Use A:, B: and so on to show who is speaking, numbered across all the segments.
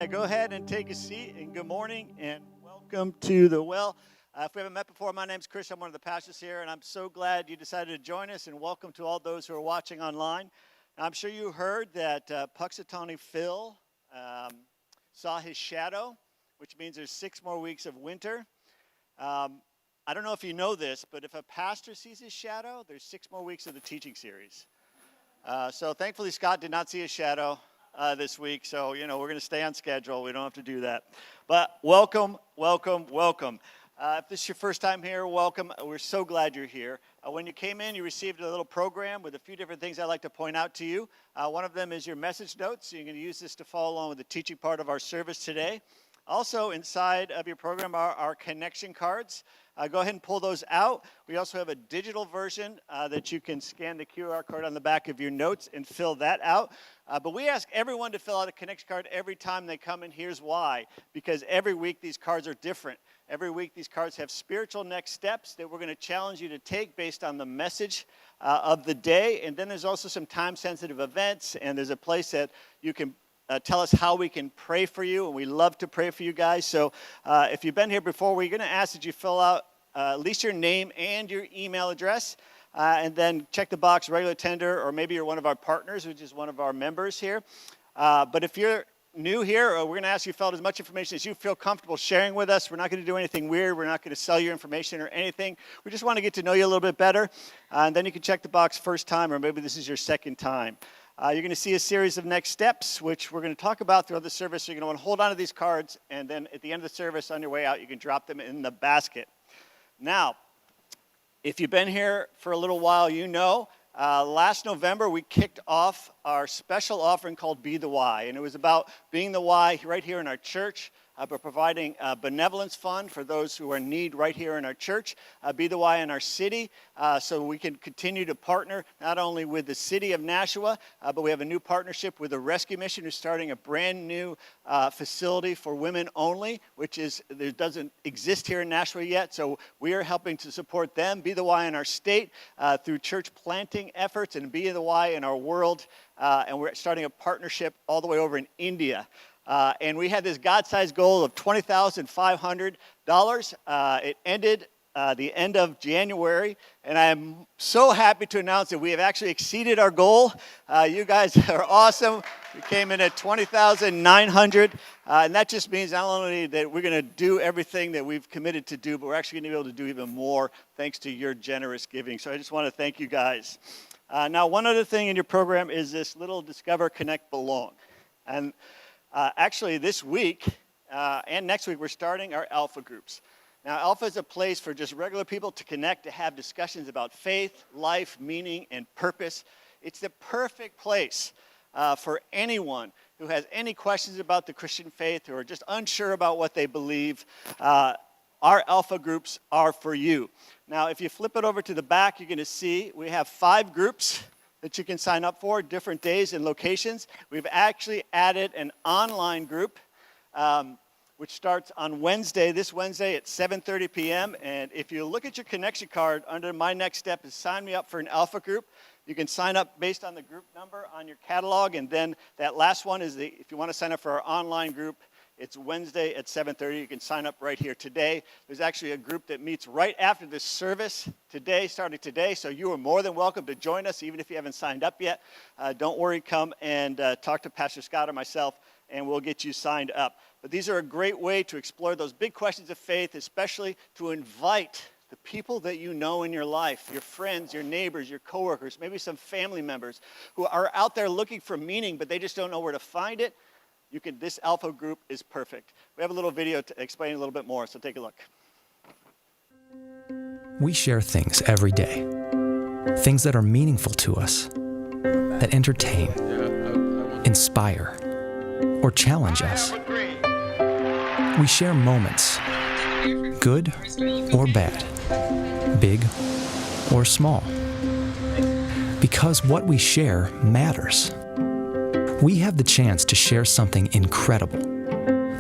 A: Go ahead and take a seat, and good morning, and welcome to the Well. If we haven't met before, my name's Chris. I'm one of the pastors here, and I'm so glad you decided to join us, and welcome to all those who are watching online. I'm sure you heard that Punxsutawney Phil saw his shadow, which means there's 6 more weeks of winter. I don't know if you know this, but if a pastor sees his shadow, there's 6 more weeks of the teaching series. So thankfully, Scott did not see his shadow this week, so we're going to stay on schedule. We don't have to do that. But welcome. If this is your first time here, welcome. We're so glad you're here. When you came in, you received a little program with a few different things I'd like to point out to you. One of them is your message notes, so you're going to use this to follow along with the teaching part of our service today. Also, inside of your program are our connection cards. Go ahead and pull those out. We also have a digital version that you can scan the QR code on the back of your notes and fill that out. But we ask everyone to fill out a connection card every time they come in. Here's why. Because every week these cards are different. Every week these cards have spiritual next steps that we're going to challenge you to take based on the message of the day. And then there's also some time-sensitive events, and there's a place that you can tell us how we can pray for you, and we love to pray for you guys. So if you've been here before, we're going to ask that you fill out at least your name and your email address, and then check the box regular tender, or maybe you're one of our partners, which is one of our members here. But if you're new here, we're going to ask you to fill out as much information as you feel comfortable sharing with us. We're not going to do anything weird. We're not going to sell your information or anything. We just want to get to know you a little bit better. And then you can check the box first time, or maybe this is your second time. You're going to see a series of next steps, which we're going to talk about throughout the service. So you're going to want to hold on to these cards, and then at the end of the service, on your way out, you can drop them in the basket. Now, if you've been here for a little while, you know, last November, we kicked off our special offering called Be the Why, and it was about being the why right here in our church, but providing a benevolence fund for those who are in need right here in our church, Be the Why in our city, so we can continue to partner not only with the city of Nashua, but we have a new partnership with the Rescue Mission, who's starting a brand new facility for women only, which doesn't exist here in Nashua yet, so we are helping to support them, Be the Why in our state, through church planting efforts, and Be the Why in our world, and we're starting a partnership all the way over in India. And we had this God-sized goal of $20,500. It ended the end of January, and I'm so happy to announce that we have actually exceeded our goal. You guys are awesome. We came in at $20,900, and that just means not only that we're going to do everything that we've committed to do, but we're actually going to be able to do even more thanks to your generous giving. So I just want to thank you guys. Now, one other thing in your program is this little Discover, Connect, Belong. And actually, this week and next week, we're starting our Alpha groups. Now, Alpha is a place for just regular people to connect, to have discussions about faith, life, meaning, and purpose. It's the perfect place for anyone who has any questions about the Christian faith or are just unsure about what they believe. Our Alpha groups are for you. Now, if you flip it over to the back, you're going to see we have 5 groups that you can sign up for, different days and locations. We've actually added an online group, which starts on this Wednesday at 7:30 p.m. And if you look at your connection card, under My Next Step is Sign Me Up for an Alpha group. You can sign up based on the group number on your catalog, and then that last one is if you want to sign up for our online group, it's Wednesday at 7:30. You can sign up right here today. There's actually a group that meets right after this service today, starting today. So you are more than welcome to join us, even if you haven't signed up yet. Don't worry, come and talk to Pastor Scott or myself, and we'll get you signed up. But these are a great way to explore those big questions of faith, especially to invite the people that you know in your life, your friends, your neighbors, your coworkers, maybe some family members who are out there looking for meaning, but they just don't know where to find it. This Alpha group is perfect. We have a little video to explain a little bit more, so take a look.
B: We share things every day, things that are meaningful to us, that entertain, inspire, or challenge us. We share moments, good or bad, big or small, because what we share matters. We have the chance to share something incredible,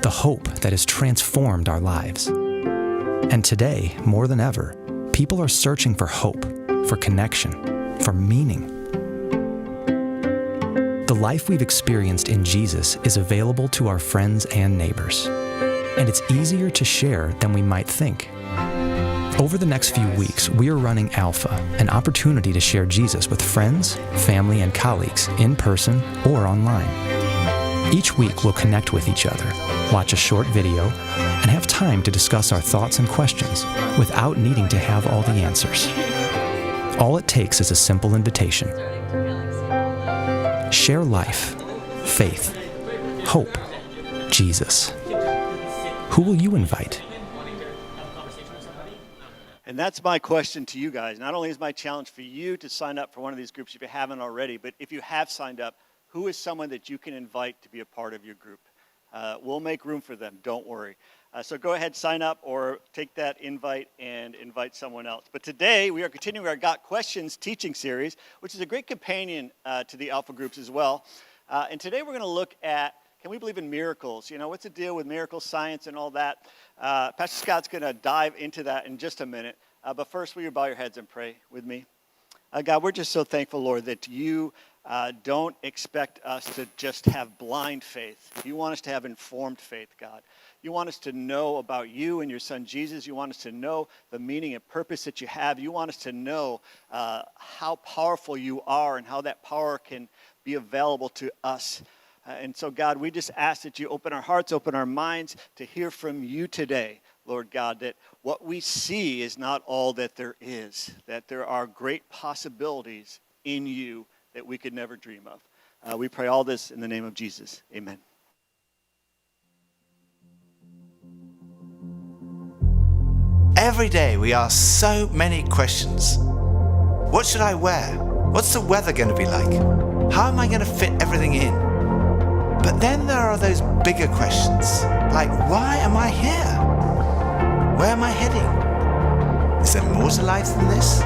B: the hope that has transformed our lives. And today, more than ever, people are searching for hope, for connection, for meaning. The life we've experienced in Jesus is available to our friends and neighbors, and it's easier to share than we might think. Over the next few weeks, we are running Alpha, an opportunity to share Jesus with friends, family, and colleagues in person or online. Each week, we'll connect with each other, watch a short video, and have time to discuss our thoughts and questions without needing to have all the answers. All it takes is a simple invitation. Share life, faith, hope, Jesus. Who will you invite?
A: And that's my question to you guys. Not only is my challenge for you to sign up for one of these groups if you haven't already, but if you have signed up, who is someone that you can invite to be a part of your group? We'll make room for them, don't worry. So go ahead, sign up, or take that invite and invite someone else. But today, we are continuing our Got Questions teaching series, which is a great companion to the Alpha groups as well. And today we're going to look at, can we believe in miracles? You know, what's the deal with miracle science and all that? Pastor Scott's going to dive into that in just a minute. But first, will you bow your heads and pray with me? God, we're just so thankful, Lord, that you don't expect us to just have blind faith. You want us to have informed faith, God. You want us to know about you and your son Jesus. You want us to know the meaning and purpose that you have. You want us to know how powerful you are and how that power can be available to us. And so, God, we just ask that you open our hearts, open our minds to hear from you today, Lord God, that what we see is not all that there is, that there are great possibilities in you that we could never dream of. We pray all this in the name of Jesus. Amen.
C: Every day we ask so many questions. What should I wear? What's the weather going to be like? How am I going to fit everything in? But then there are those bigger questions, like why am I here? Where am I heading? Is there more to life than this?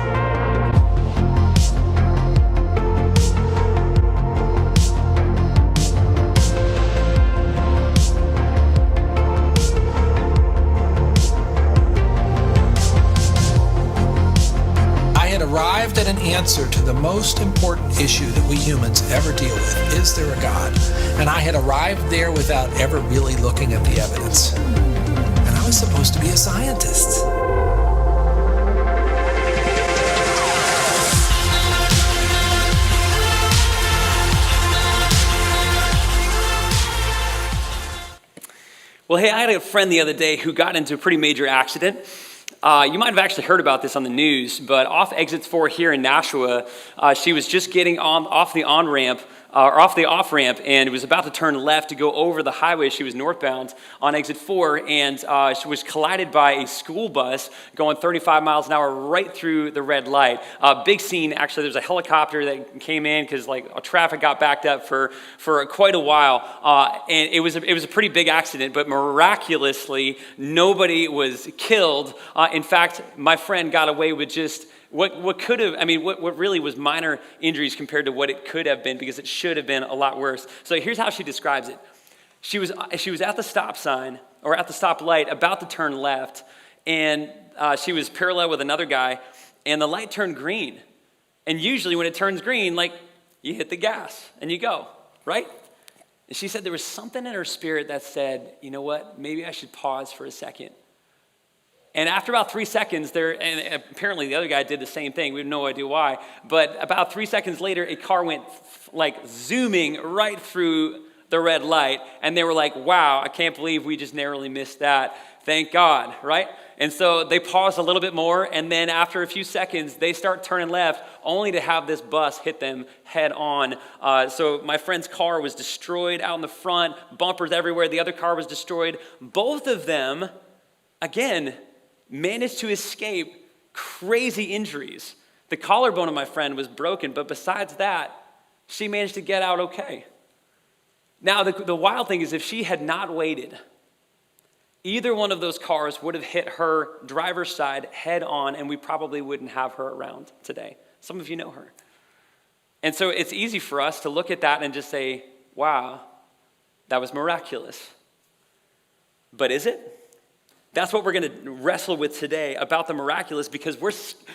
D: Arrived at an answer to the most important issue that we humans ever deal with. Is there a God? And I had arrived there without ever really looking at the evidence. And I was supposed to be a scientist.
E: Well, hey, I had a friend the other day who got into a pretty major accident. You might have actually heard about this on the news, but off exit 4 here in Nashua, she was just getting off the off-ramp, and was about to turn left to go over the highway. She was northbound on exit 4, and she was collided by a school bus going 35 miles an hour right through the red light. Big scene, actually. There's a helicopter that came in because traffic got backed up for quite a while, and it was a pretty big accident, but miraculously, nobody was killed. In fact, my friend got away with just what could have, what really was minor injuries compared to what it could have been, because it should have been a lot worse. So here's how she describes it. She was at the stop sign, or at the stop light, about to turn left, and she was parallel with another guy, and the light turned green. And usually when it turns green, you hit the gas and you go, right? And she said there was something in her spirit that said, you know what, maybe I should pause for a second. And after about 3 seconds, and apparently the other guy did the same thing. We have no idea why. But about 3 seconds later, a car went zooming right through the red light. And they were like, wow, I can't believe we just narrowly missed that. Thank God, right? And so they paused a little bit more. And then after a few seconds, they start turning left, only to have this bus hit them head on. So my friend's car was destroyed out in the front, bumpers everywhere. The other car was destroyed. Both of them, again, managed to escape crazy injuries. The collarbone of my friend was broken, but besides that, she managed to get out okay. Now, the wild thing is, if she had not waited, either one of those cars would have hit her driver's side head on, and we probably wouldn't have her around today. Some of you know her. And so it's easy for us to look at that and just say, wow, that was miraculous. But is it? That's what we're going to wrestle with today, about the miraculous, because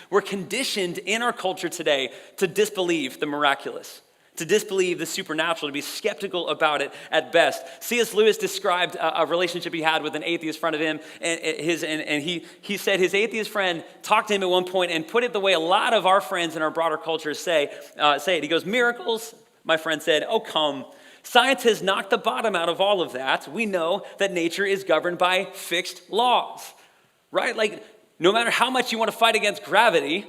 E: we're conditioned in our culture today to disbelieve the miraculous, to disbelieve the supernatural, to be skeptical about it at best. C.S. Lewis described a relationship he had with an atheist friend of him, and he said his atheist friend talked to him at one point and put it the way a lot of our friends in our broader culture say it. He goes, "Miracles," my friend said, "oh come. Science has knocked the bottom out of all of that. We know that nature is governed by fixed laws," right? Like, no matter how much you want to fight against gravity,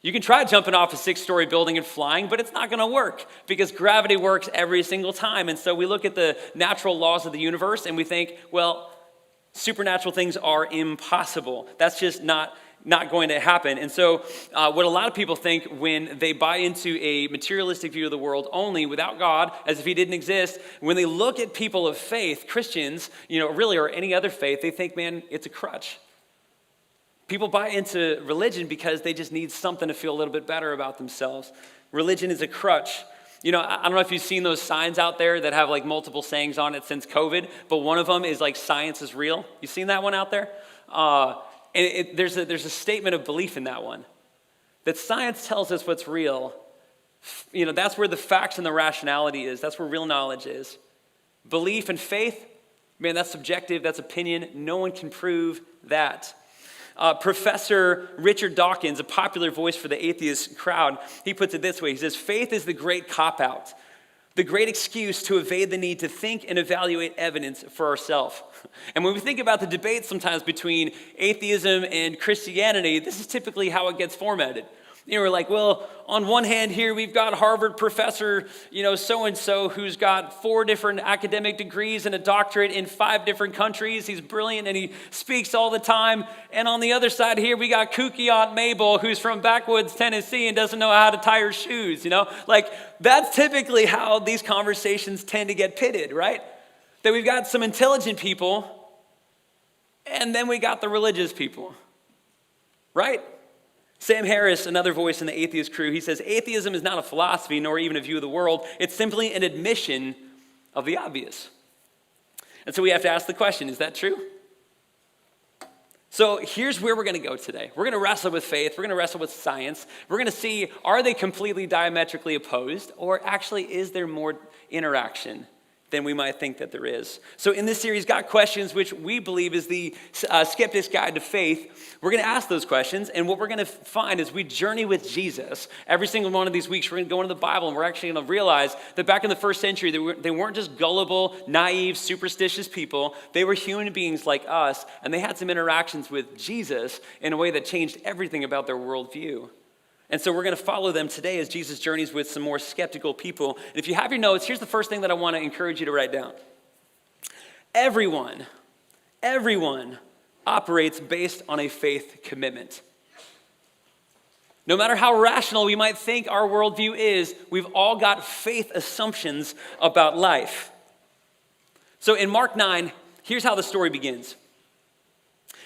E: you can try jumping off a 6-story building and flying, but it's not going to work because gravity works every single time. And so we look at the natural laws of the universe and we think, well, supernatural things are impossible. That's just not going to happen. And so what a lot of people think when they buy into a materialistic view of the world only without God, as if he didn't exist, when they look at people of faith, Christians, really, or any other faith, they think, man, it's a crutch. People buy into religion because they just need something to feel a little bit better about themselves. Religion is a crutch. I don't know if you've seen those signs out there that have like multiple sayings on it since COVID, but one of them is like, science is real. You seen that one out there? And there's a statement of belief in that one, that science tells us what's real. That's where the facts and the rationality is. That's where real knowledge is. Belief and faith, man, that's subjective. That's opinion. No one can prove that. Professor Richard Dawkins, a popular voice for the atheist crowd, he puts it this way. He says, "Faith is the great cop-out, the great excuse to evade the need to think and evaluate evidence for ourselves." And when we think about the debate sometimes between atheism and Christianity, this is typically how it gets formatted. We're like, well, on one hand here, we've got Harvard professor, so-and-so, who's got 4 different academic degrees and a doctorate in 5 different countries. He's brilliant and he speaks all the time. And on the other side here, we got kooky Aunt Mabel, who's from backwoods Tennessee and doesn't know how to tie her shoes, Like, that's typically how these conversations tend to get pitted, right? That we've got some intelligent people, and then we got the religious people, right? Sam Harris, another voice in the atheist crew, he says, "Atheism is not a philosophy nor even a view of the world. It's simply an admission of the obvious." And so we have to ask the question, is that true? So here's where we're going to go today. We're going to wrestle with faith. We're going to wrestle with science. We're going to see, are they completely diametrically opposed, or actually is there more interaction than we might think that there is? So in this series, Got Questions, which we believe is the Skeptic's Guide to Faith, we're going to ask those questions, and what we're going to find as we journey with Jesus, every single one of these weeks, we're going to go into the Bible, and we're actually going to realize that back in the first century, they weren't just gullible, naive, superstitious people. They were human beings like us, and they had some interactions with Jesus in a way that changed everything about their worldview. And so we're going to follow them today as Jesus journeys with some more skeptical people. And if you have your notes, here's the first thing that I want to encourage you to write down. Everyone operates based on a faith commitment. No matter how rational we might think our worldview is, we've all got faith assumptions about life. So in Mark 9, here's how the story begins.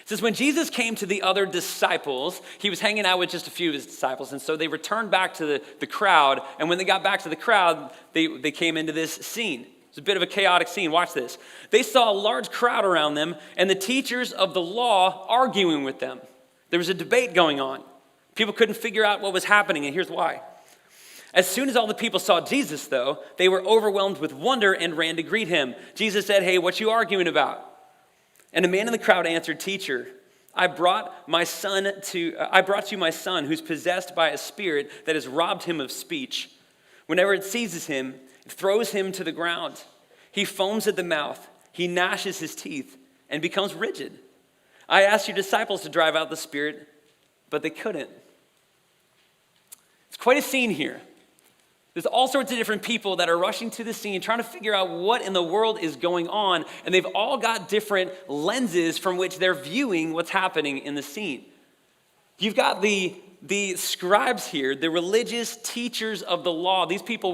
E: It says, when Jesus came to the other disciples, he was hanging out with just a few of his disciples, and so they returned back to the crowd, and when they got back to the crowd, they came into this scene. It's a bit of a chaotic scene. Watch this. They saw a large crowd around them, and the teachers of the law arguing with them. There was a debate going on. People couldn't figure out what was happening, and here's why. As soon as all the people saw Jesus, though, they were overwhelmed with wonder and ran to greet him. Jesus said, "Hey, what you arguing about?" And a man in the crowd answered, "Teacher, I brought you my son who's possessed by a spirit that has robbed him of speech. Whenever it seizes him, it throws him to the ground. He foams at the mouth, he gnashes his teeth, and becomes rigid. I asked your disciples to drive out the spirit, but they couldn't." It's quite a scene here. There's all sorts of different people that are rushing to the scene, trying to figure out what in the world is going on, and they've all got different lenses from which they're viewing what's happening in the scene. You've got the scribes here, the religious teachers of the law. These people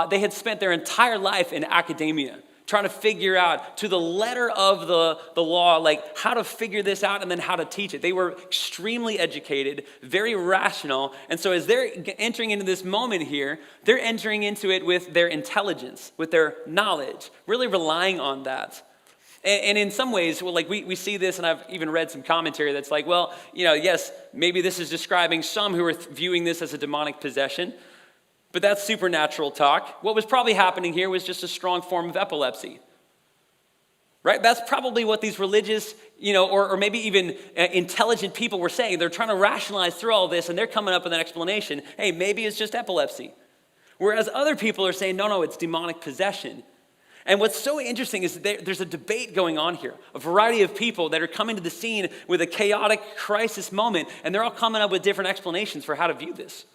E: they had spent their entire life in academia, trying to figure out to the letter of the law, like how to figure this out and then how to teach it. They were extremely educated, very rational. And so as they're entering into this moment here, they're entering into it with their intelligence, with their knowledge, really relying on that. And in some ways, well, like we see this, and I've even read some commentary that's like, well, yes, maybe this is describing some who are viewing this as a demonic possession. But that's supernatural talk. What was probably happening here was just a strong form of epilepsy. Right? That's probably what these religious, or maybe even intelligent people were saying. They're trying to rationalize through all this, and they're coming up with an explanation. Hey, maybe it's just epilepsy. Whereas other people are saying, no, it's demonic possession. And what's so interesting is that there's a debate going on here. A variety of people that are coming to the scene with a chaotic crisis moment, and they're all coming up with different explanations for how to view this.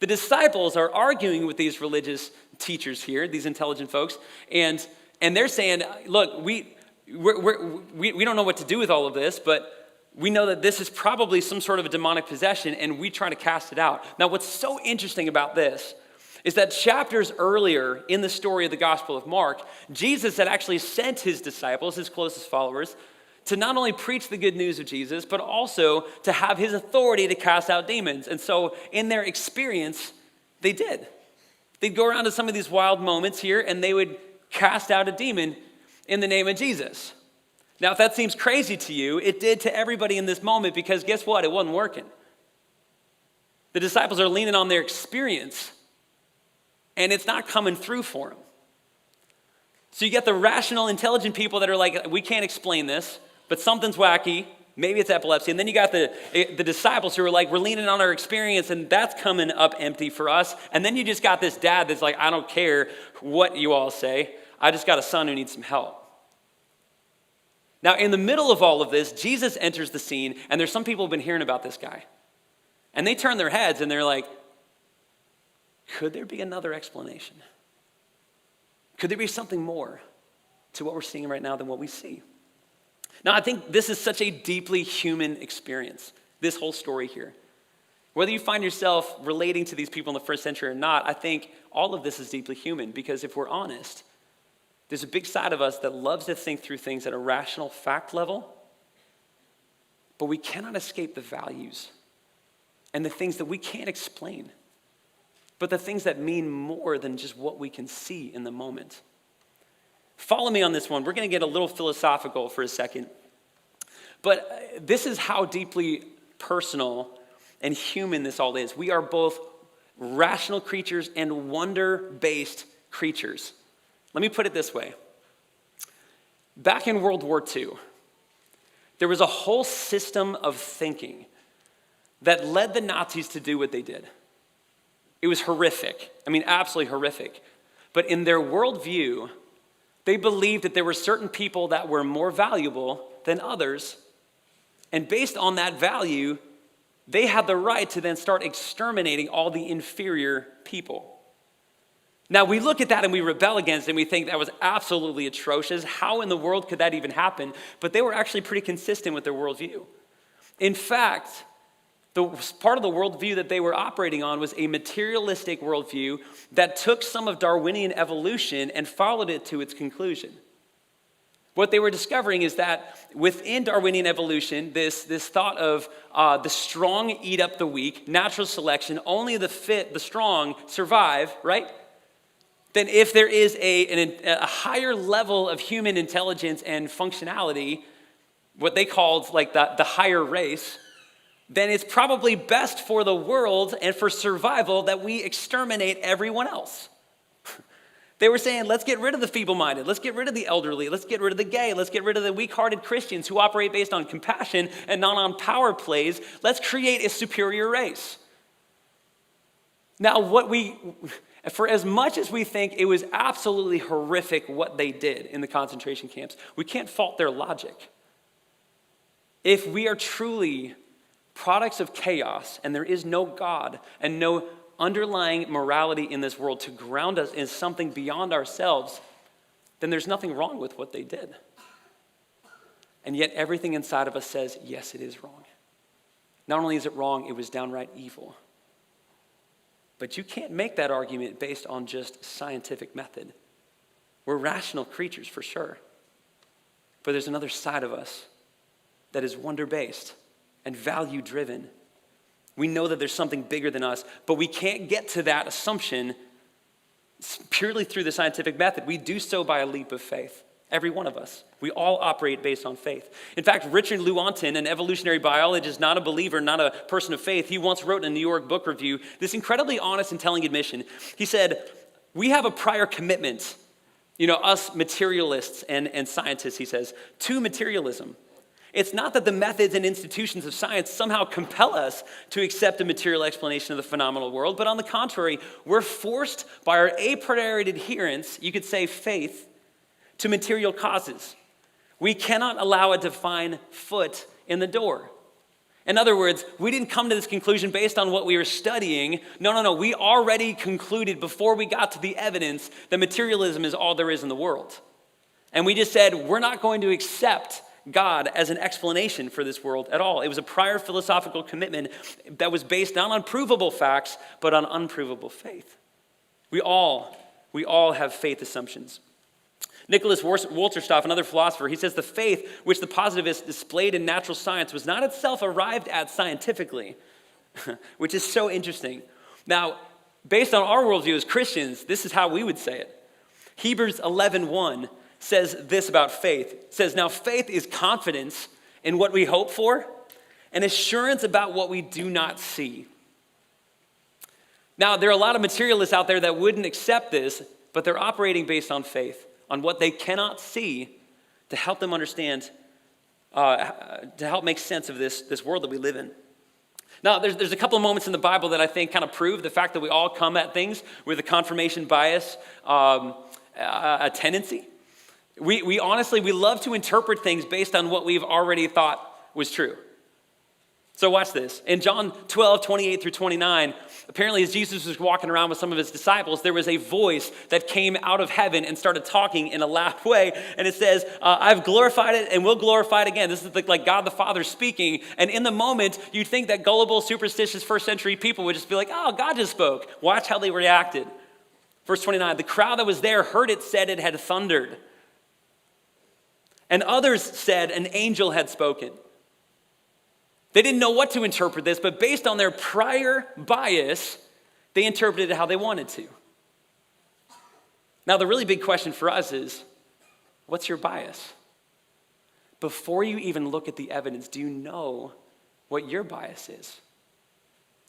E: The disciples are arguing with these religious teachers here, these intelligent folks, and they're saying, look, we don't know what to do with all of this, but we know that this is probably some sort of a demonic possession, and we try to cast it out. Now, what's so interesting about this is that chapters earlier in the story of the Gospel of Mark, Jesus had actually sent his disciples, his closest followers, to not only preach the good news of Jesus, but also to have his authority to cast out demons. And so in their experience, they did. They'd go around to some of these wild moments here, and they would cast out a demon in the name of Jesus. Now, if that seems crazy to you, it did to everybody in this moment, because guess what? It wasn't working. The disciples are leaning on their experience, and it's not coming through for them. So you get the rational, intelligent people that are like, we can't explain this, but something's wacky. Maybe it's epilepsy. And then you got the disciples who are like, we're leaning on our experience, and that's coming up empty for us. And then you just got this dad that's like, I don't care what you all say. I just got a son who needs some help. Now, in the middle of all of this, Jesus enters the scene, and there's some people who've been hearing about this guy. And they turn their heads, and they're like, could there be another explanation? Could there be something more to what we're seeing right now than what we see? Now, I think this is such a deeply human experience, this whole story here. Whether you find yourself relating to these people in the first century or not, I think all of this is deeply human, because if we're honest, there's a big side of us that loves to think through things at a rational fact level, but we cannot escape the values and the things that we can't explain, but the things that mean more than just what we can see in the moment. Follow me on this one. We're going to get a little philosophical for a second. But this is how deeply personal and human this all is. We are both rational creatures and wonder-based creatures. Let me put it this way. Back in World War II, there was a whole system of thinking that led the Nazis to do what they did. It was horrific. I mean, absolutely horrific. But in their worldview, they believed that there were certain people that were more valuable than others. And based on that value, they had the right to then start exterminating all the inferior people. Now, we look at that and we rebel against it, and we think that was absolutely atrocious. How in the world could that even happen? But they were actually pretty consistent with their worldview. In fact, the part of the worldview that they were operating on was a materialistic worldview that took some of Darwinian evolution and followed it to its conclusion. What they were discovering is that within Darwinian evolution, this thought of the strong eat up the weak, natural selection, only the fit, the strong survive, right? Then if there is a higher level of human intelligence and functionality, what they called like the higher race, then it's probably best for the world and for survival that we exterminate everyone else. They were saying, let's get rid of the feeble-minded, let's get rid of the elderly, let's get rid of the gay, let's get rid of the weak-hearted Christians who operate based on compassion and not on power plays. Let's create a superior race. Now, for as much as we think it was absolutely horrific what they did in the concentration camps, we can't fault their logic. If we are truly products of chaos, and there is no God and no underlying morality in this world to ground us in something beyond ourselves, then there's nothing wrong with what they did. And yet everything inside of us says, yes, it is wrong. Not only is it wrong, it was downright evil. But you can't make that argument based on just scientific method. We're rational creatures for sure. But there's another side of us that is wonder-based and value-driven. We know that there's something bigger than us, but we can't get to that assumption purely through the scientific method. We do so by a leap of faith. Every one of us. We all operate based on faith. In fact, Richard Lewontin, an evolutionary biologist, not a believer, not a person of faith, he once wrote in a New York book review this incredibly honest and telling admission. He said, we have a prior commitment, us materialists and scientists, he says, to materialism. It's not that the methods and institutions of science somehow compel us to accept a material explanation of the phenomenal world, but on the contrary, we're forced by our a priori adherence, you could say faith, to material causes. We cannot allow a divine foot in the door. In other words, we didn't come to this conclusion based on what we were studying. No. We already concluded before we got to the evidence that materialism is all there is in the world. And we just said, we're not going to accept God as an explanation for this world at all. It was a prior philosophical commitment that was based not on provable facts, but on unprovable faith. We all have faith assumptions. Nicholas Wolterstorff, another philosopher, he says the faith which the positivists displayed in natural science was not itself arrived at scientifically, which is so interesting. Now, based on our worldview as Christians, this is how we would say it. Hebrews 11:1 says this about faith. It says, now faith is confidence in what we hope for and assurance about what we do not see. Now, there are a lot of materialists out there that wouldn't accept this, but they're operating based on faith, on what they cannot see to help them understand, to help make sense of this world that we live in. Now, there's a couple of moments in the Bible that I think kind of prove the fact that we all come at things with a confirmation bias, a tendency. We honestly love to interpret things based on what we've already thought was true. So watch this. In John 12:28-29, apparently as Jesus was walking around with some of his disciples, there was a voice that came out of heaven and started talking in a loud way. And it says, I've glorified it and will glorify it again. This is like God the Father speaking. And in the moment, you'd think that gullible, superstitious first century people would just be like, oh, God just spoke. Watch how they reacted. Verse 29, the crowd that was there heard it said it had thundered. And others said an angel had spoken. They didn't know what to interpret this, but based on their prior bias, they interpreted it how they wanted to. Now, the really big question for us is, what's your bias? Before you even look at the evidence, do you know what your bias is?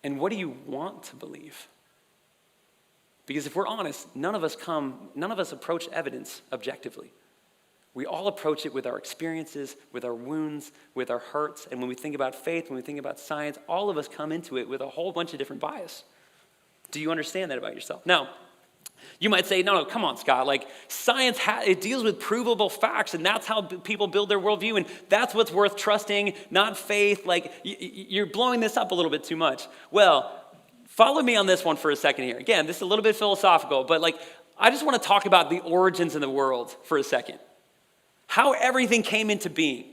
E: And what do you want to believe? Because if we're honest, none of us approach evidence objectively. We all approach it with our experiences, with our wounds, with our hurts. And when we think about faith, when we think about science, all of us come into it with a whole bunch of different bias. Do you understand that about yourself? Now, you might say, no, come on, Scott. Like science, it deals with provable facts, and that's how people build their worldview, and that's what's worth trusting, not faith. Like you're blowing this up a little bit too much. Well, follow me on this one for a second here. Again, this is a little bit philosophical, but I just want to talk about the origins of the world for a second. How everything came into being.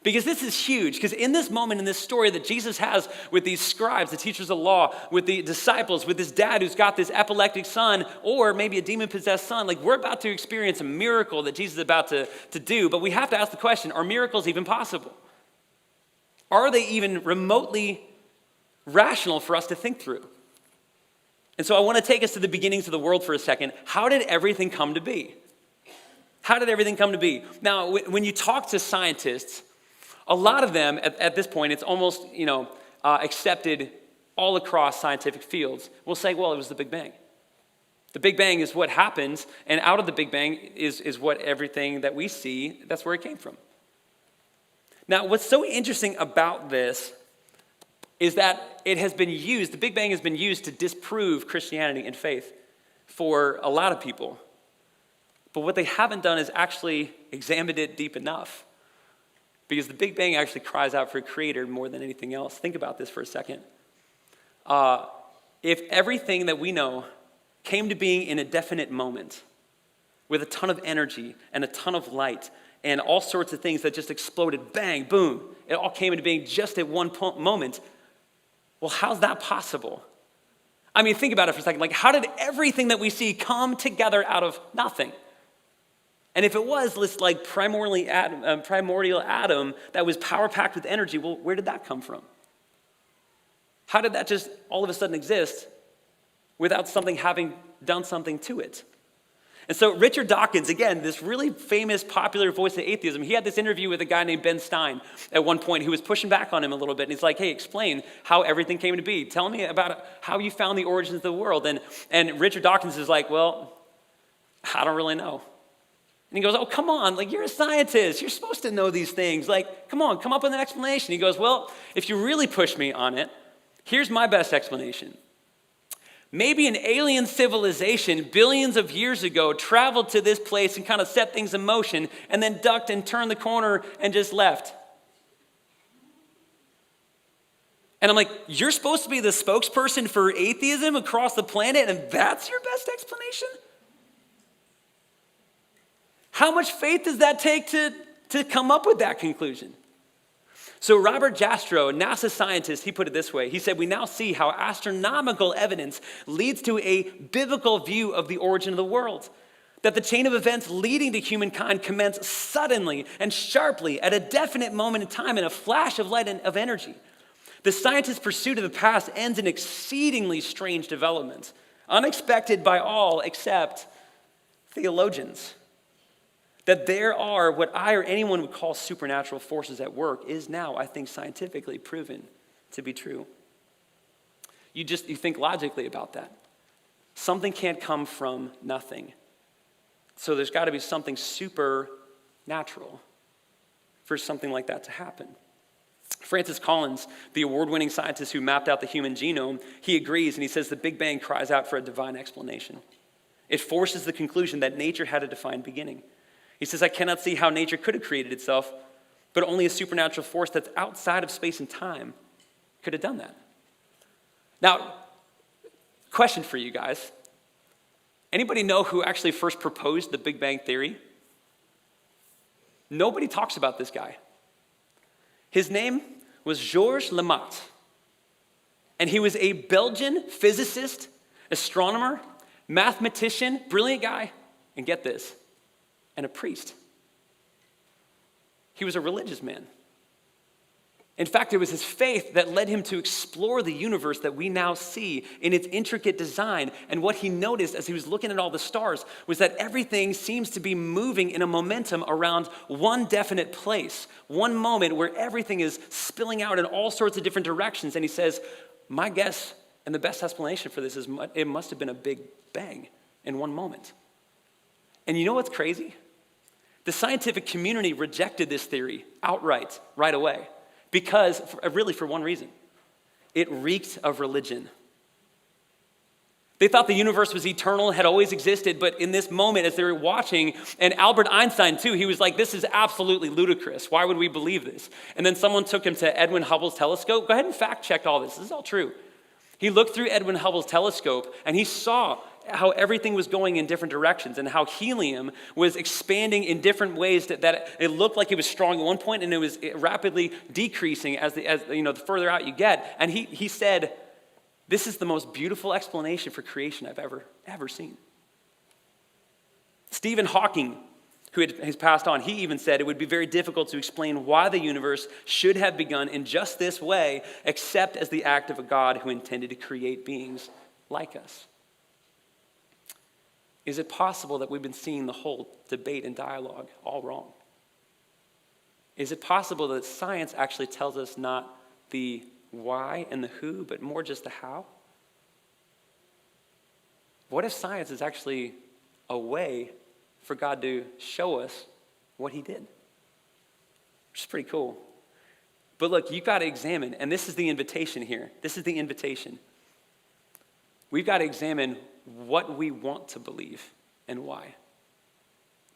E: Because this is huge, because in this moment, in this story that Jesus has with these scribes, the teachers of law, with the disciples, with this dad who's got this epileptic son, or maybe a demon-possessed son, we're about to experience a miracle that Jesus is about to do, but we have to ask the question, are miracles even possible? Are they even remotely rational for us to think through? And so I want to take us to the beginnings of the world for a second. How did everything come to be? How did everything come to be? Now, when you talk to scientists, a lot of them, at this point, it's almost, accepted all across scientific fields, will say, well, it was the Big Bang. The Big Bang is what happens, and out of the Big Bang is what everything that we see, that's where it came from. Now, what's so interesting about this is that it has been used, the Big Bang has been used to disprove Christianity and faith for a lot of people. But what they haven't done is actually examined it deep enough. Because the Big Bang actually cries out for a creator more than anything else. Think about this for a second. If everything that we know came to being in a definite moment, with a ton of energy and a ton of light and all sorts of things that just exploded, bang, boom, it all came into being just at one moment, well, how's that possible? I mean, think about it for a second. How did everything that we see come together out of nothing? And if it was this primordial atom that was power-packed with energy, well, where did that come from? How did that just all of a sudden exist without something having done something to it? And so Richard Dawkins, again, this really famous, popular voice of atheism, he had this interview with a guy named Ben Stein at one point who was pushing back on him a little bit. And he's like, hey, explain how everything came to be. Tell me about how you found the origins of the world. And Richard Dawkins is like, well, I don't really know. And he goes, oh, come on, like you're a scientist. You're supposed to know these things. Like, come on, come up with an explanation. He goes, well, if you really push me on it, here's my best explanation. Maybe an alien civilization billions of years ago traveled to this place and kind of set things in motion and then ducked and turned the corner and just left. And I'm like, you're supposed to be the spokesperson for atheism across the planet and that's your best explanation? How much faith does that take to come up with that conclusion? So Robert Jastrow, a NASA scientist, he put it this way. He said, we now see how astronomical evidence leads to a biblical view of the origin of the world. That the chain of events leading to humankind commence suddenly and sharply at a definite moment in time in a flash of light and of energy. The scientist's pursuit of the past ends in exceedingly strange developments, unexpected by all except theologians. That there are what I or anyone would call supernatural forces at work is now, I think, scientifically proven to be true. You think logically about that. Something can't come from nothing. So there's got to be something supernatural for something like that to happen. Francis Collins, the award-winning scientist who mapped out the human genome, he agrees and he says the Big Bang cries out for a divine explanation. It forces the conclusion that nature had a defined beginning. He says, I cannot see how nature could have created itself, but only a supernatural force that's outside of space and time could have done that. Now, question for you guys. Anybody know who actually first proposed the Big Bang Theory? Nobody talks about this guy. His name was Georges Lemaitre, and he was a Belgian physicist, astronomer, mathematician, brilliant guy, and get this, and a priest. He was a religious man. In fact, it was his faith that led him to explore the universe that we now see in its intricate design. And what he noticed as he was looking at all the stars was that everything seems to be moving in a momentum around one definite place, one moment where everything is spilling out in all sorts of different directions. And he says, my guess and the best explanation for this is it must have been a big bang in one moment. And you know what's crazy? The scientific community rejected this theory outright, right away, because, really for one reason. It reeked of religion. They thought the universe was eternal, had always existed, but in this moment, as they were watching, and Albert Einstein too, he was like, this is absolutely ludicrous. Why would we believe this? And then someone took him to Edwin Hubble's telescope. Go ahead and fact check all this. This is all true. He looked through Edwin Hubble's telescope, and he saw how everything was going in different directions and how helium was expanding in different ways that it looked like it was strong at one point and it was rapidly decreasing as the further out you get. And he said, this is the most beautiful explanation for creation I've ever seen. Stephen Hawking, who has passed on, he even said it would be very difficult to explain why the universe should have begun in just this way, except as the act of a God who intended to create beings like us. Is it possible that we've been seeing the whole debate and dialogue all wrong? Is it possible that science actually tells us not the why and the who, but more just the how? What if science is actually a way for God to show us what he did? Which is pretty cool. But look, you've got to examine, and this is the invitation here. This is the invitation. We've got to examine what we want to believe and why.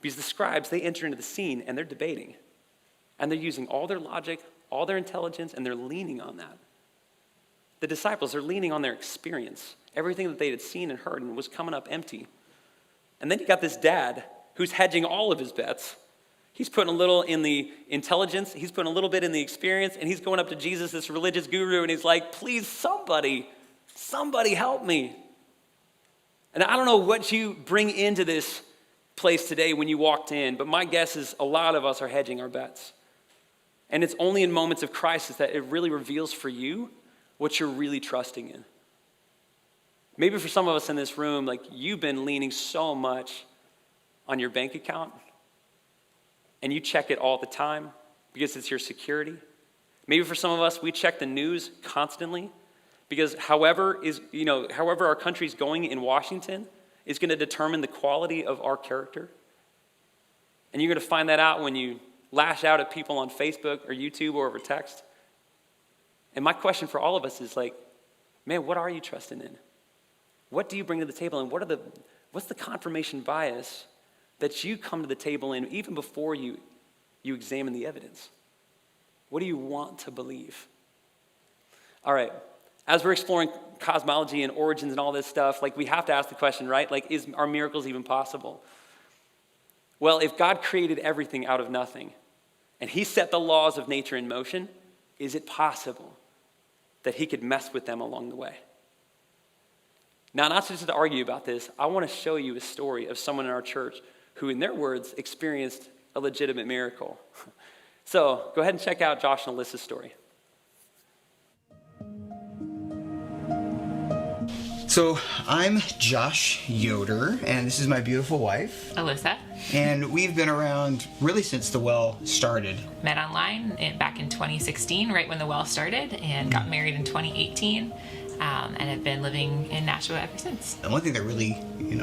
E: Because the scribes, they enter into the scene and they're debating. And they're using all their logic, all their intelligence, and they're leaning on that. The disciples are leaning on their experience, everything that they had seen and heard and was coming up empty. And then you got this dad who's hedging all of his bets. He's putting a little in the intelligence, he's putting a little bit in the experience, and he's going up to Jesus, this religious guru, and he's like, please, somebody help me. And I don't know what you bring into this place today when you walked in, but my guess is a lot of us are hedging our bets. And it's only in moments of crisis that it really reveals for you what you're really trusting in. Maybe for some of us in this room, like you've been leaning so much on your bank account and you check it all the time because it's your security. Maybe for some of us, we check the news constantly because however our country's going in Washington is going to determine the quality of our character. And you're going to find that out when you lash out at people on Facebook or YouTube or over text. And my question for all of us is like, man, what are you trusting in? What do you bring to the table? And what's the confirmation bias that you come to the table in even before you examine the evidence? What do you want to believe? All right, as we're exploring cosmology and origins and all this stuff, like we have to ask the question, right? Like, are miracles even possible? Well, if God created everything out of nothing and he set the laws of nature in motion, is it possible that he could mess with them along the way? Now, not just to argue about this, I want to show you a story of someone in our church who, in their words, experienced a legitimate miracle. So go ahead and check out Josh and Alyssa's story.
F: So I'm Josh Yoder, and this is my beautiful wife,
G: Alyssa.
F: And we've been around really since the well started.
G: Met online back in 2016, right when the well started, and got married in 2018, and have been living in Nashua ever since.
F: And one thing that really,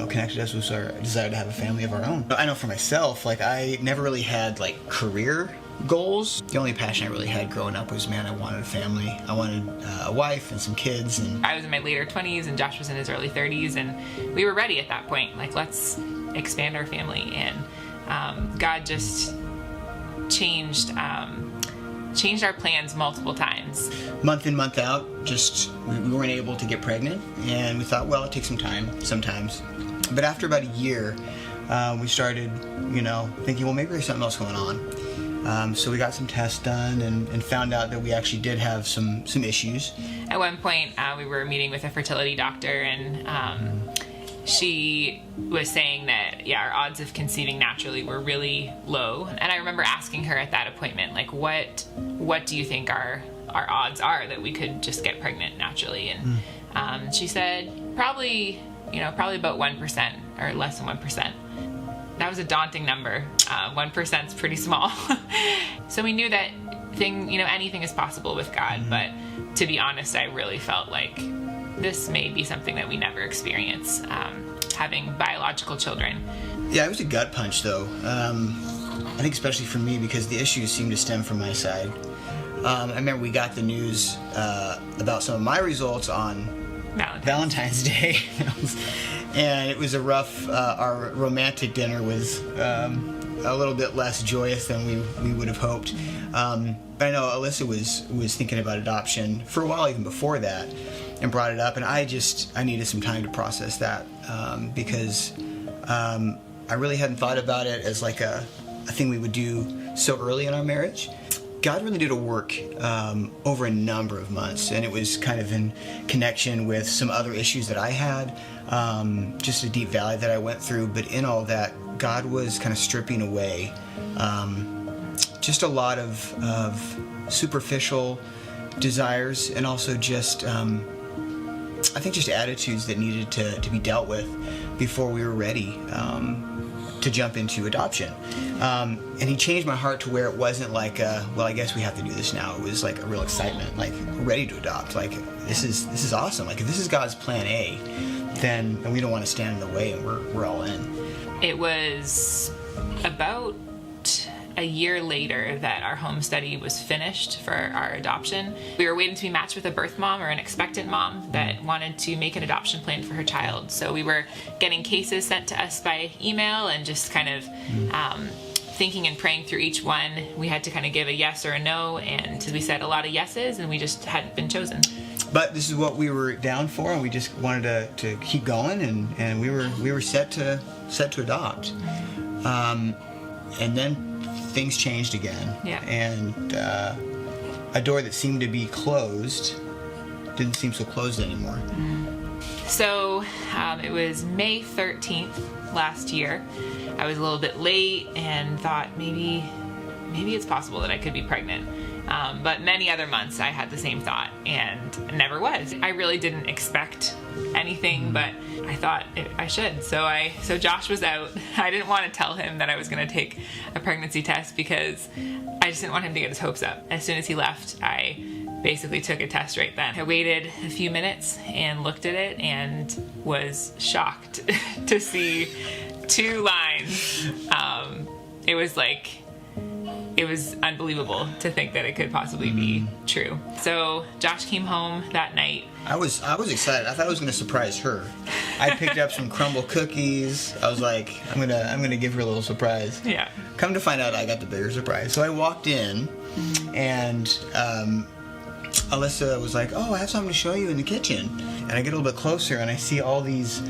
F: connected us was our desire to have a family of our own. I know for myself, I never really had career goals. The only passion I really had growing up was, I wanted a family. I wanted a wife and some kids. And
G: I was in my later 20s and Josh was in his early 30s, and we were ready at that point. Let's expand our family. And God just changed our plans multiple times.
F: Month in, month out, we weren't able to get pregnant, and we thought, well, it takes some time sometimes. But after about a year, we started, thinking, well, maybe there's something else going on. So we got some tests done and found out that we actually did have some issues.
G: At one point, we were meeting with a fertility doctor, and she was saying that, our odds of conceiving naturally were really low. And I remember asking her at that appointment, what do you think our odds are that we could just get pregnant naturally? And she said, probably about 1% or less than 1%. That was a daunting number. 1% is pretty small. So we knew that anything is possible with God, but to be honest, I really felt like this may be something that we never experience, having biological children.
F: Yeah, it was a gut punch though. I think especially for me because the issues seemed to stem from my side. I remember we got the news about some of my results on Valentine's Day. And it was a rough, our romantic dinner was a little bit less joyous than we would have hoped. But I know Alyssa was thinking about adoption for a while even before that and brought it up. And I needed some time to process that because I really hadn't thought about it as a thing we would do so early in our marriage. God really did a work over a number of months, and it was kind of in connection with some other issues that I had, just a deep valley that I went through. But in all that, God was kind of stripping away just a lot of superficial desires, and also just I think just attitudes that needed to be dealt with before we were ready to jump into adoption. And he changed my heart to where it wasn't well, I guess we have to do this now. It was a real excitement, we're ready to adopt. This is awesome. If this is God's plan A, then we don't want to stand in the way, and we're all in.
G: It was about a year later that our home study was finished for our adoption. We were waiting to be matched with a birth mom or an expectant mom that wanted to make an adoption plan for her child. So we were getting cases sent to us by email and just kind of thinking and praying through each one. We had to kind of give a yes or a no, and we said a lot of yeses, and we just hadn't been chosen.
F: But this is what we were down for, and we just wanted to keep going, and we were set to adopt. And then things changed again.
G: Yeah.
F: And a door that seemed to be closed didn't seem so closed anymore.
G: So it was May 13th last year. I was a little bit late and thought maybe maybe it's possible that I could be pregnant. But many other months I had the same thought and never was. I really didn't expect anything, but I thought I should. So Josh was out. I didn't want to tell him that I was going to take a pregnancy test because I just didn't want him to get his hopes up. As soon as he left, I basically took a test right then. I waited a few minutes and looked at it and was shocked to see 2 lines. It was unbelievable to think that it could possibly be true. So Josh came home that night.
F: I was excited. I thought I was going to surprise her. I picked up some crumble cookies. I was like, I'm gonna give her a little surprise.
G: Yeah.
F: Come to find out, I got the bigger surprise. So I walked in, and Alyssa was like, "Oh, I have something to show you in the kitchen." And I get a little bit closer, and I see all these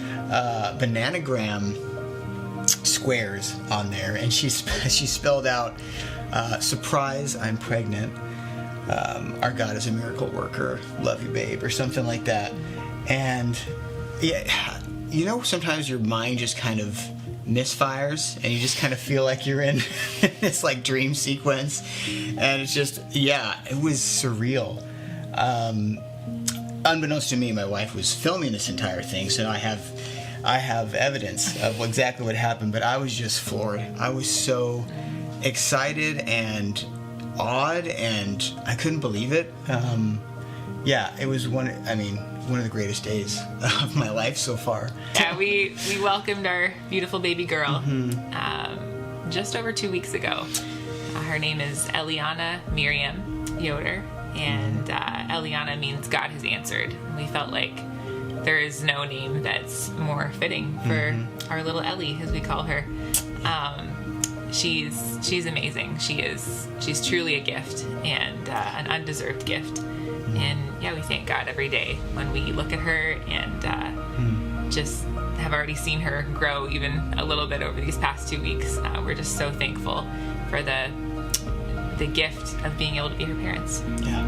F: bananagram squares on there, and she spelled out, "Surprise, I'm pregnant. Our God is a miracle worker. Love you, babe," or something like that. And yeah, sometimes your mind just kind of misfires, and you just kind of feel like you're in this like dream sequence, and it's just, it was surreal. Unbeknownst to me, my wife was filming this entire thing, so I have evidence of exactly what happened, but I was just floored. I was so excited and awed, and I couldn't believe it. It was one of the greatest days of my life so far.
G: Yeah, we welcomed our beautiful baby girl just over 2 weeks ago. Her name is Eliana Miriam Yoder, and Eliana means God has answered. We felt like there is no name that's more fitting for our little Ellie, as we call her. She's amazing. She's truly a gift, and an undeserved gift. And we thank God every day when we look at her and just have already seen her grow even a little bit over these past 2 weeks. We're just so thankful for the gift of being able to be her parents.
F: Yeah.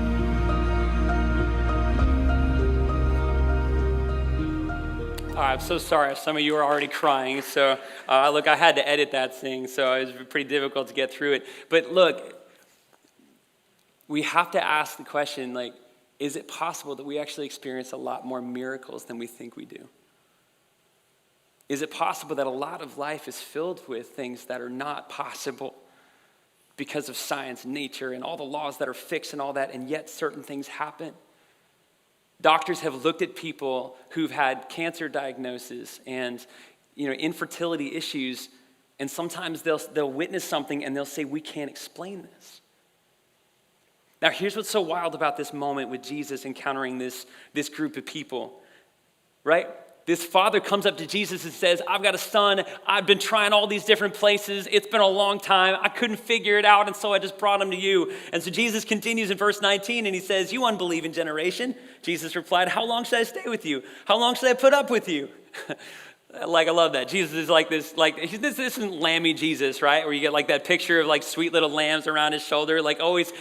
E: I'm so sorry. Some of you are already crying. So, look, I had to edit that thing, so it was pretty difficult to get through it. But look, we have to ask the question, is it possible that we actually experience a lot more miracles than we think we do? Is it possible that a lot of life is filled with things that are not possible because of science, nature, and all the laws that are fixed and all that, and yet certain things happen? Doctors have looked at people who've had cancer diagnoses and infertility issues, and sometimes they'll witness something and they'll say, "We can't explain this." Now, here's what's so wild about this moment with Jesus encountering this group of people, right? This father comes up to Jesus and says, "I've got a son. I've been trying all these different places. It's been a long time. I couldn't figure it out, and so I just brought him to you." And so Jesus continues in verse 19, and he says, "You unbelieving generation." Jesus replied, "How long should I stay with you? How long should I put up with you?" I love that. Jesus is like this, this isn't lammy Jesus, right? Where you get that picture of sweet little lambs around his shoulder.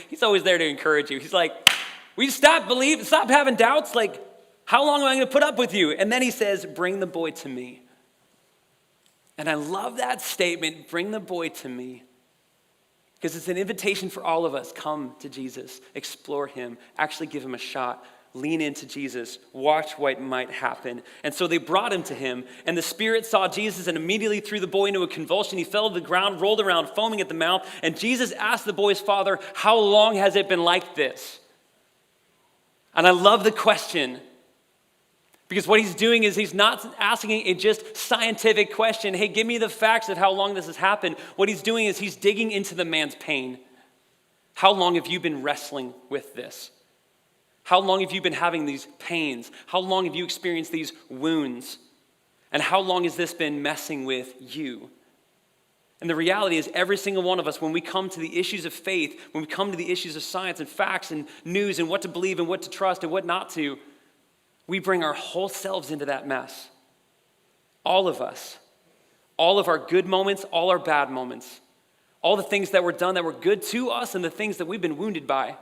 E: He's always there to encourage you. He's like, "Will you stop having doubts? How long am I going to put up with you?" And then he says, "Bring the boy to me." And I love that statement, "Bring the boy to me," because it's an invitation for all of us. Come to Jesus, explore him, actually give him a shot, lean into Jesus, watch what might happen. And so they brought him to him, and the spirit saw Jesus and immediately threw the boy into a convulsion. He fell to the ground, rolled around, foaming at the mouth, and Jesus asked the boy's father, "How long has it been like this?" And I love the question, because what he's doing is he's not asking a just scientific question, "Hey, give me the facts of how long this has happened." What he's doing is he's digging into the man's pain. How long have you been wrestling with this? How long have you been having these pains? How long have you experienced these wounds? And how long has this been messing with you? And the reality is every single one of us, when we come to the issues of faith, when we come to the issues of science and facts and news and what to believe and what to trust and what not to, we bring our whole selves into that mess. All of us. All of our good moments, all our bad moments. All the things that were done that were good to us and the things that we've been wounded by.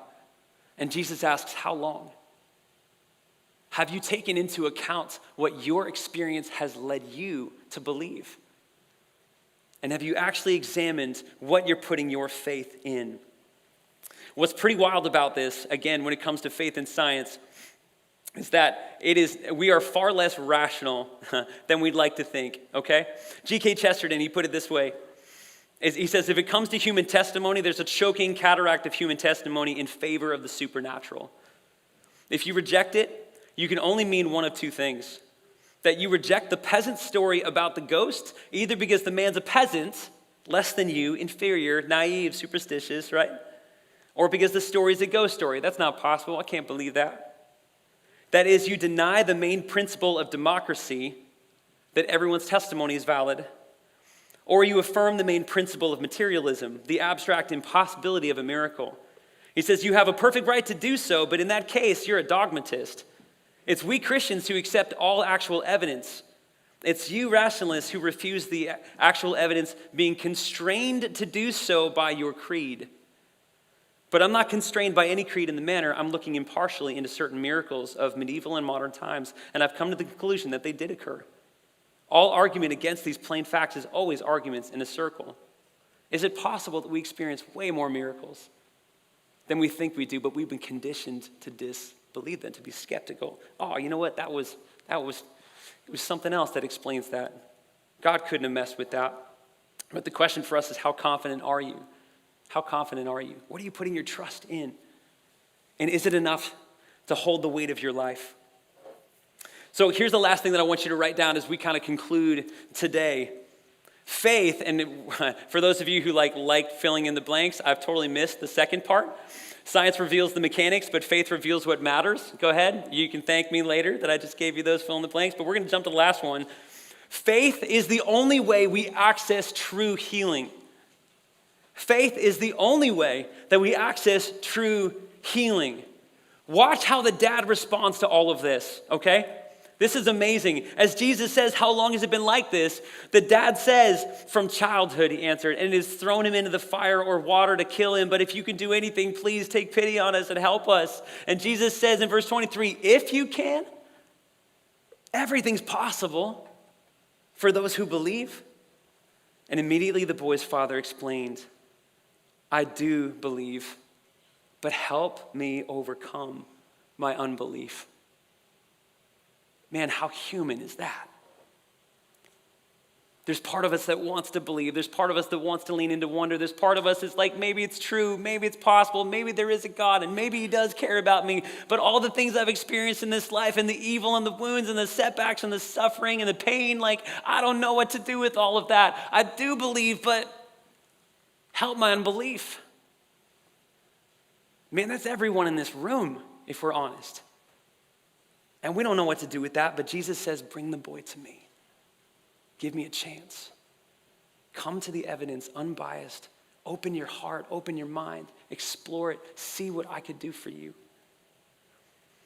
E: And Jesus asks, how long? Have you taken into account what your experience has led you to believe? And have you actually examined what you're putting your faith in? What's pretty wild about this, again, when it comes to faith and science, is that we are far less rational than we'd like to think, okay? G.K. Chesterton, he put it this way. He says, if it comes to human testimony, there's a choking cataract of human testimony in favor of the supernatural. If you reject it, you can only mean one of two things. That you reject the peasant story about the ghost, either because the man's a peasant, less than you, inferior, naive, superstitious, right? Or because the story is a ghost story. That's not possible. I can't believe that. That is, you deny the main principle of democracy, that everyone's testimony is valid. Or you affirm the main principle of materialism, the abstract impossibility of a miracle. He says you have a perfect right to do so, but in that case, you're a dogmatist. It's we Christians who accept all actual evidence. It's you rationalists who refuse the actual evidence, being constrained to do so by your creed. But I'm not constrained by any creed in the manner. I'm looking impartially into certain miracles of medieval and modern times, and I've come to the conclusion that they did occur. All argument against these plain facts is always arguments in a circle. Is it possible that we experience way more miracles than we think we do, but we've been conditioned to disbelieve them, to be skeptical? Oh, you know what? It was something else that explains that. God couldn't have messed with that. But the question for us is, how confident are you? How confident are you? What are you putting your trust in? And is it enough to hold the weight of your life? So here's the last thing that I want you to write down as we kind of conclude today. Faith, and for those of you who like filling in the blanks, I've totally missed the second part. Science reveals the mechanics, but faith reveals what matters. Go ahead. You can thank me later that I just gave you those fill in the blanks, but we're going to jump to the last one. Faith is the only way we access true healing. Faith is the only way that we access true healing. Watch how the dad responds to all of this, okay? This is amazing. As Jesus says, how long has it been like this? The dad says, from childhood, he answered, and it has thrown him into the fire or water to kill him. But if you can do anything, please take pity on us and help us. And Jesus says in verse 23, if you can, everything's possible for those who believe. And immediately the boy's father explained, I do believe, but help me overcome my unbelief. Man, how human is that? There's part of us that wants to believe. There's part of us that wants to lean into wonder. There's part of us that's like, maybe it's true, maybe it's possible, maybe there is a God, and maybe he does care about me. But all the things I've experienced in this life, and the evil and the wounds and the setbacks and the suffering and the pain, I don't know what to do with all of that. I do believe, but help my unbelief. Man, that's everyone in this room, if we're honest. And we don't know what to do with that, but Jesus says, bring the boy to me. Give me a chance. Come to the evidence unbiased. Open your heart, open your mind, explore it, see what I could do for you.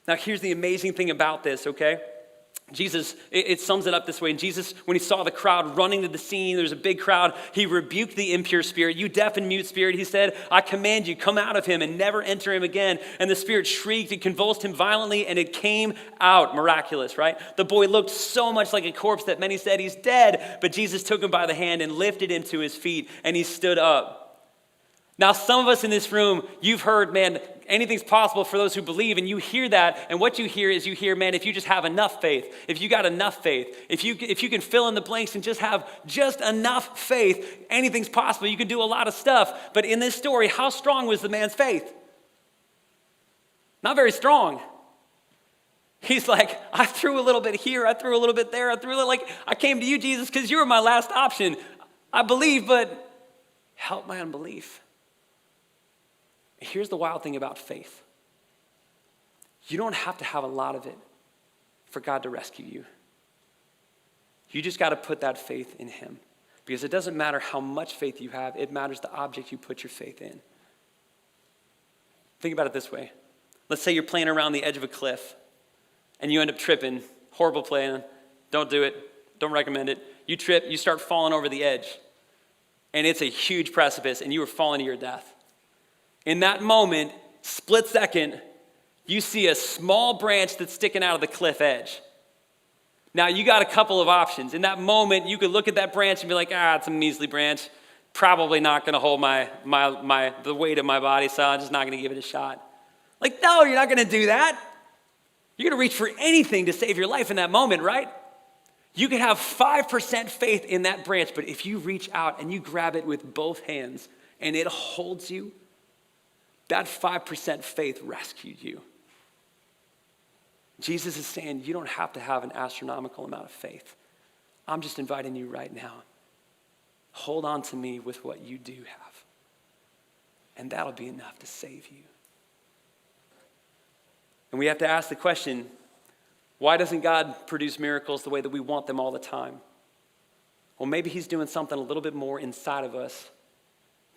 E: Now, here's the amazing thing about this, okay? Jesus, it sums it up this way. And Jesus, when he saw the crowd running to the scene, there's a big crowd, he rebuked the impure spirit. You deaf and mute spirit, he said, I command you, come out of him and never enter him again. And the spirit shrieked, it convulsed him violently, and it came out. Miraculous, right? The boy looked so much like a corpse that many said he's dead. But Jesus took him by the hand and lifted him to his feet, and he stood up. Now, some of us in this room, you've heard, man, anything's possible for those who believe, and you hear that, and what you hear, man, if you just have enough faith, if you got enough faith, if you can fill in the blanks and just have just enough faith, anything's possible. You can do a lot of stuff. But in this story, how strong was the man's faith? Not very strong. He's like, I threw a little bit here, I threw a little bit there, I came to you, Jesus, because you were my last option. I believe, but help my unbelief. Here's the wild thing about faith. You don't have to have a lot of it for God to rescue you. You just got to put that faith in him. Because it doesn't matter how much faith you have, it matters the object you put your faith in. Think about it this way. Let's say you're playing around the edge of a cliff and you end up tripping. Horrible plan. Don't do it. Don't recommend it. You trip, you start falling over the edge. And it's a huge precipice and you are falling to your death. In that moment, split second, you see a small branch that's sticking out of the cliff edge. Now, you got a couple of options. In that moment, you could look at that branch and be like, it's a measly branch. Probably not going to hold the weight of my body, so I'm just not going to give it a shot. Like, no, you're not going to do that. You're going to reach for anything to save your life in that moment, right? You can have 5% faith in that branch, but if you reach out and you grab it with both hands and it holds you, that 5% faith rescued you. Jesus is saying you don't have to have an astronomical amount of faith. I'm just inviting you right now. Hold on to me with what you do have. And that'll be enough to save you. And we have to ask the question, why doesn't God produce miracles the way that we want them all the time? Well, maybe he's doing something a little bit more inside of us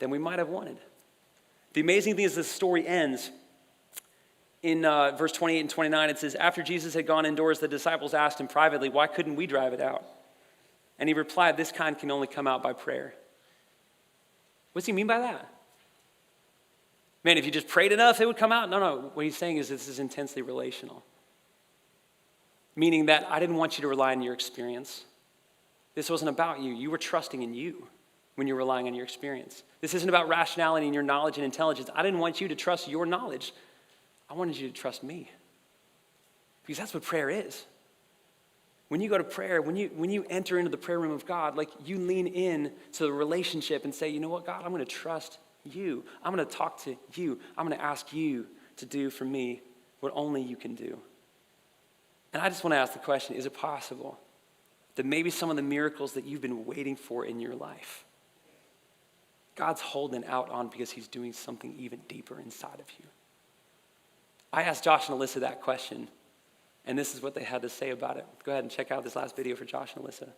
E: than we might have wanted. The amazing thing is the story ends. In verse 28 and 29, it says, after Jesus had gone indoors, the disciples asked him privately, why couldn't we drive it out? And he replied, this kind can only come out by prayer. What does he mean by that? Man, if you just prayed enough, it would come out? No. What he's saying is this is intensely relational. Meaning that I didn't want you to rely on your experience. This wasn't about you. You were trusting in you when you're relying on your experience. This isn't about rationality and your knowledge and intelligence. I didn't want you to trust your knowledge. I wanted you to trust me. Because that's what prayer is. When you go to prayer, when you enter into the prayer room of God, like you lean in to the relationship and say, you know what, God, I'm going to trust you. I'm going to talk to you. I'm going to ask you to do for me what only you can do. And I just want to ask the question, is it possible that maybe some of the miracles that you've been waiting for in your life, God's holding out on because he's doing something even deeper inside of you? I asked Josh and Alyssa that question, and this is what they had to say about it. Go ahead and check out this last video for Josh and Alyssa.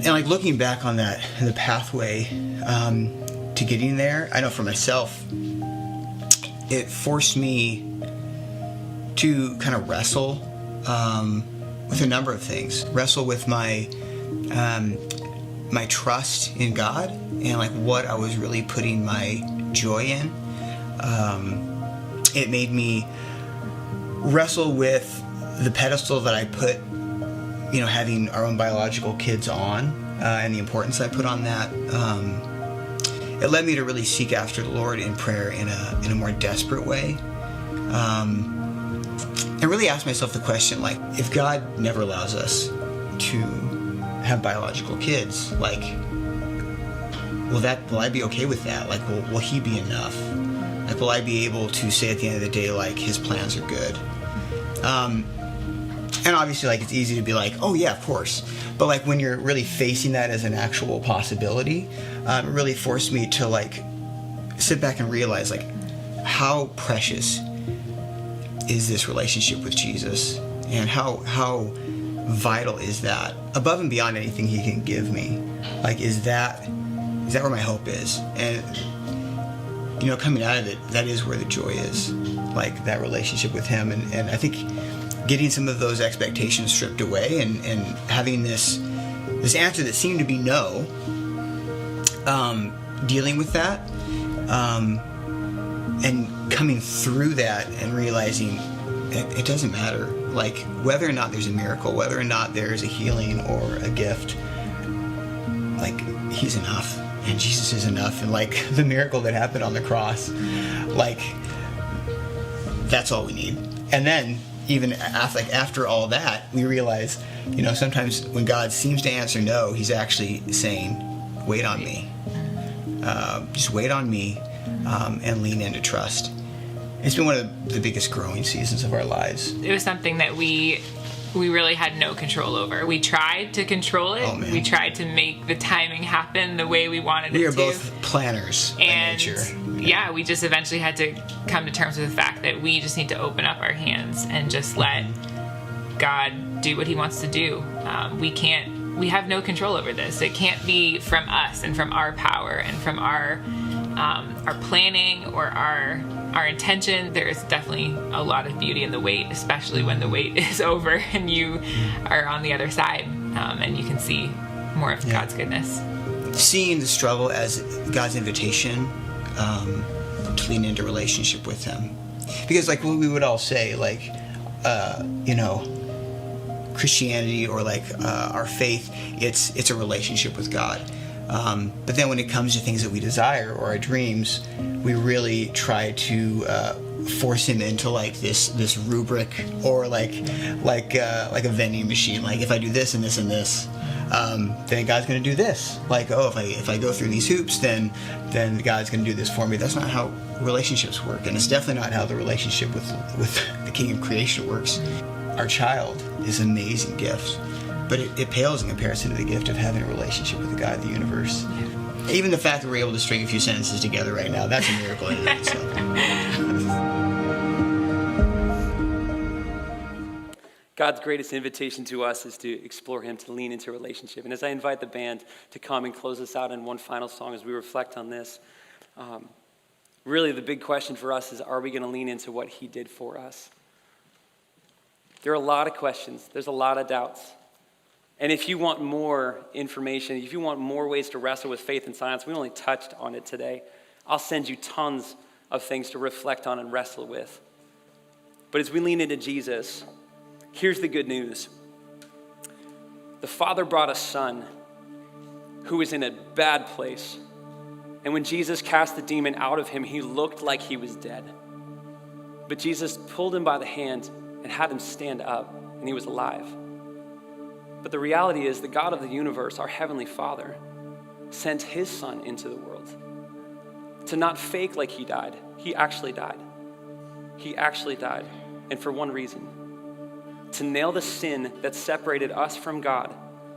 F: And like looking back on that, the pathway to getting there, I know for myself, it forced me to kind of wrestle with a number of things. Wrestle with my trust in God and like what I was really putting my joy in. It made me wrestle with the pedestal that I put, having our own biological kids on, and the importance I put on that. It led me to really seek after the Lord in prayer in a more desperate way. And really ask myself the question, like, if God never allows us to have biological kids, like, will I be okay with that? Like, will he be enough? Like, will I be able to say at the end of the day, like, his plans are good? And obviously, like, it's easy to be like, oh yeah, of course. But like when you're really facing that as an actual possibility, it really forced me to like sit back and realize like how precious is this relationship with Jesus, and how vital is that above and beyond anything he can give me. Like, is that where my hope is? And coming out of it, that is where the joy is, like that relationship with him. And I think getting some of those expectations stripped away and having this answer that seemed to be no, dealing with that, and coming through that and realizing it doesn't matter, like whether or not there's a miracle, whether or not there's a healing or a gift, like he's enough and Jesus is enough. And like the miracle that happened on the cross, like that's all we need. And then even after all that, we realize, sometimes when God seems to answer no, he's actually saying, wait on me. Just wait on me, and lean into trust. It's been one of the biggest growing seasons of our lives. It
G: was something that we really had no control over. We tried to control it. Oh, man. We tried to make the timing happen the way we wanted it to.
F: We are both planners by nature.
G: Yeah, we just eventually had to come to terms with the fact that we just need to open up our hands and just let God do what he wants to do. We have no control over this. It can't be from us and from our power and from our planning or our intention. There is definitely a lot of beauty in the wait, especially when the wait is over and you are on the other side, and you can see more of God's goodness.
F: Seeing the struggle as God's invitation to lean into relationship with him, Because like what we would all say, like, you know, Christianity or like our faith, it's a relationship with God. But then when it comes to things that we desire or our dreams, we really try to force him into like this rubric, or like a vending machine. Like, if I do this and this and this, then God's going to do this. Like, oh, if I go through these hoops, then God's going to do this for me. That's not how relationships work, and it's definitely not how the relationship with the King of Creation works. Our child is an amazing gift, but it pales in comparison to the gift of having a relationship with the God of the universe. Even the fact that we're able to string a few sentences together right now, that's a miracle in and of itself.
E: God's greatest invitation to us is to explore him, to lean into a relationship. And as I invite the band to come and close us out in one final song as we reflect on this, really the big question for us is, are we going to lean into what he did for us? There are a lot of questions. There's a lot of doubts. And if you want more information, if you want more ways to wrestle with faith and science, we only touched on it today. I'll send you tons of things to reflect on and wrestle with. But as we lean into Jesus, here's the good news. The Father brought a Son who was in a bad place. And when Jesus cast the demon out of him, he looked like he was dead. But Jesus pulled him by the hand and had him stand up, and he was alive. But the reality is, the God of the universe, our Heavenly Father, sent his Son into the world to not fake like he died. He actually died. He actually died. And for one reason: to nail the sin that separated us from God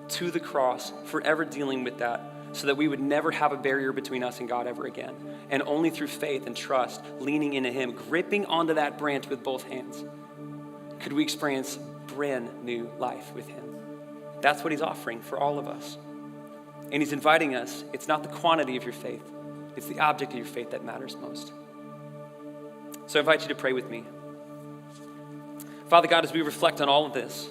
E: to the cross, forever dealing with that, so that we would never have a barrier between us and God ever again. And only through faith and trust, leaning into him, gripping onto that branch with both hands, could we experience brand new life with him. That's what he's offering for all of us. And he's inviting us. It's not the quantity of your faith, it's the object of your faith that matters most. So I invite you to pray with me. Father God, as we reflect on all of this,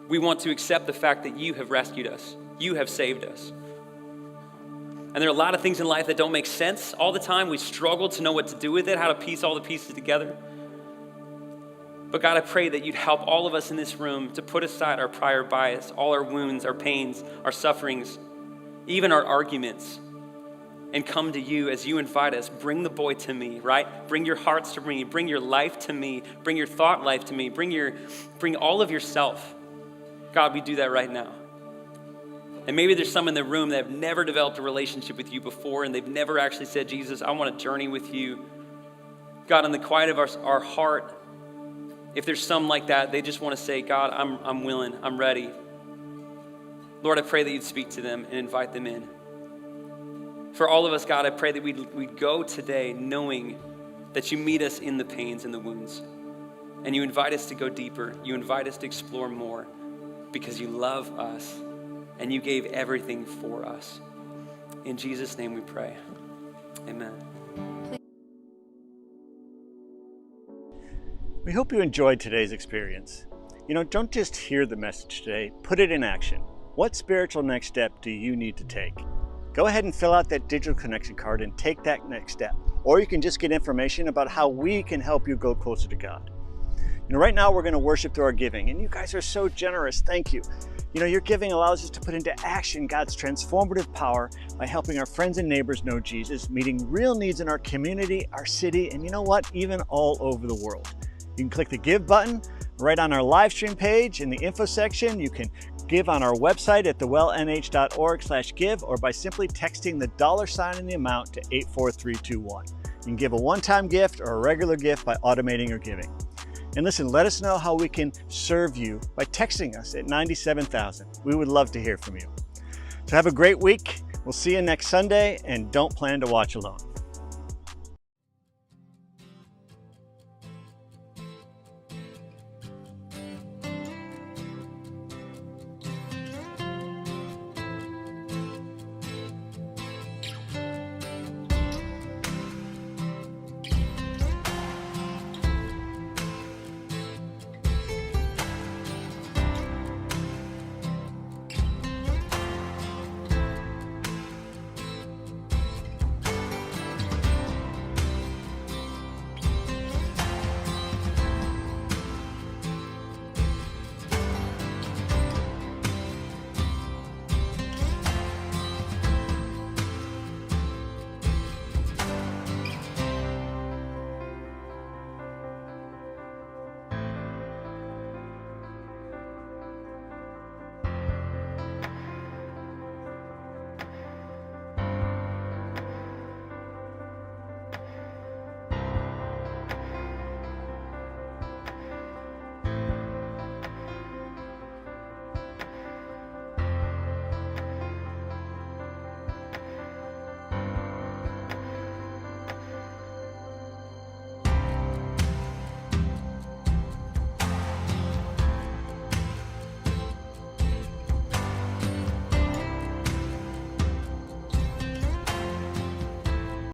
E: we want to accept the fact that you have rescued us. You have saved us. And there are a lot of things in life that don't make sense all the time. We struggle to know what to do with it, how to piece all the pieces together. But God, I pray that you'd help all of us in this room to put aside our prior bias, all our wounds, our pains, our sufferings, even our arguments, and come to you as you invite us. Bring the boy to me, right? Bring your hearts to me. Bring your life to me. Bring your thought life to me. Bring all of yourself. God, we do that right now. And maybe there's some in the room that have never developed a relationship with you before, and they've never actually said, Jesus, I want to journey with you. God, in the quiet of our heart, if there's some like that, they just want to say, God, I'm willing, I'm ready. Lord, I pray that you'd speak to them and invite them in. For all of us, God, I pray that we'd go today knowing that you meet us in the pains and the wounds. And you invite us to go deeper. You invite us to explore more because you love us and you gave everything for us. In Jesus' name we pray. Amen.
A: We hope you enjoyed today's experience. Don't just hear the message today, put it in action. What spiritual next step do you need to take? Go ahead and fill out that digital connection card and take that next step. Or you can just get information about how we can help you go closer to God. Right now we're going to worship through our giving, and you guys are so generous. Thank you. Your giving allows us to put into action God's transformative power by helping our friends and neighbors know Jesus, meeting real needs in our community, our city, and even all over the world. You can click the Give button right on our live stream page in the info section. You can give on our website at thewellnh.org/give, or by simply texting the $sign in the amount to 84321. You can give a one-time gift or a regular gift by automating your giving. And listen, let us know how we can serve you by texting us at 97,000. We would love to hear from you. So have a great week. We'll see you next Sunday, and don't plan to watch alone.